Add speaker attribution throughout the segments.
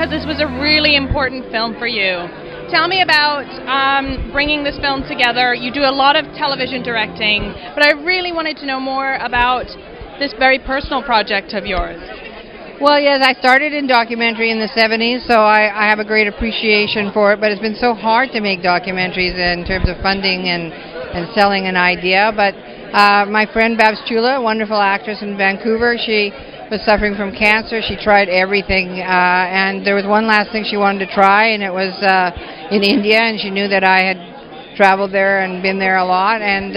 Speaker 1: because this was a really important film for you. Tell me about bringing this film together. You do a lot of television directing, but I really wanted to know more about this very personal project of yours.
Speaker 2: Well, yes, I started in documentary in the 70s, so I have a great appreciation for it, but it's been so hard to make documentaries in terms of funding and selling an idea. But my friend Babz Chula, a wonderful actress in Vancouver, she was suffering from cancer. She tried everything, and there was one last thing she wanted to try, and it was in India, and she knew that I had traveled there and been there a lot, and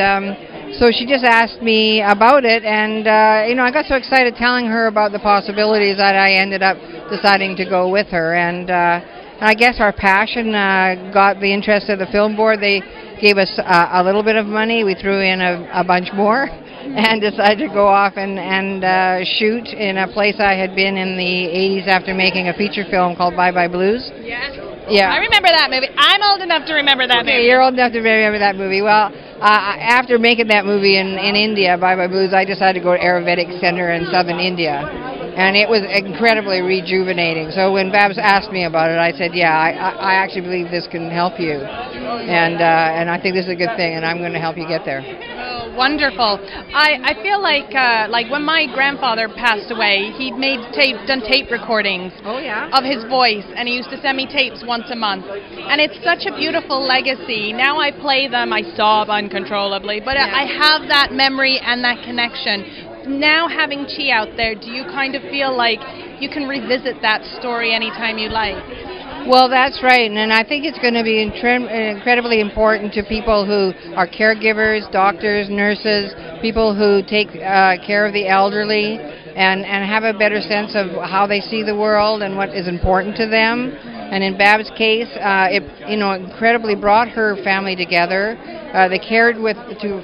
Speaker 2: so she just asked me about it, and you know, I got so excited telling her about the possibilities that I ended up deciding to go with her, and I guess our passion got the interest of the film board. They gave us a little bit of money. We threw in a bunch more and decided to go off and shoot in a place I had been in the 80s after making a feature film called Bye Bye Blues. Yeah.
Speaker 1: I remember that movie. I'm old enough to remember that movie.
Speaker 2: You're old enough to remember that movie. Well, after making that movie in India, Bye Bye Blues, I decided to go to Ayurvedic Center in southern India. And it was incredibly rejuvenating. So when Babz asked me about it, I said, yeah, I actually believe this can help you. And I think this is a good thing, and I'm going to help you get there.
Speaker 1: Oh, wonderful. I feel like when my grandfather passed away, he'd done tape recordings of his voice, and he used to send me tapes once a month. And it's such a beautiful legacy. Now I play them, I sob uncontrollably, but I have that memory and that connection. Now having Chi out there, do you kind of feel like you can revisit that story anytime you like?
Speaker 2: Well, that's right, and I think it's going to be incredibly important to people who are caregivers, doctors, nurses, people who take care of the elderly and have a better sense of how they see the world and what is important to them. And in Babz's case, it incredibly brought her family together. They cared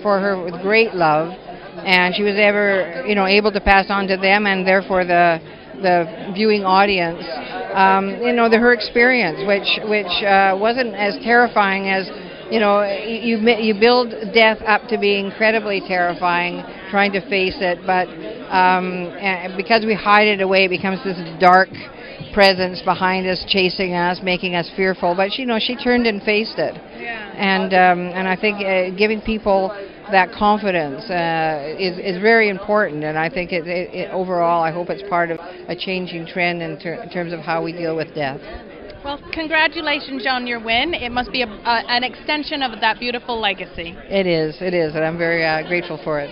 Speaker 2: for her with great love, and she was able to pass on to them and therefore the viewing audience, her experience, which wasn't as terrifying as, you build death up to be incredibly terrifying, trying to face it, but because we hide it away, it becomes this dark presence behind us, chasing us, making us fearful. But she turned and faced it, and I think giving people that confidence is very important, and I think it overall, I hope it's part of a changing trend in terms of how we deal with death.
Speaker 1: Well, congratulations on your win. It must be an extension of that beautiful legacy.
Speaker 2: It is, and I'm very grateful for it.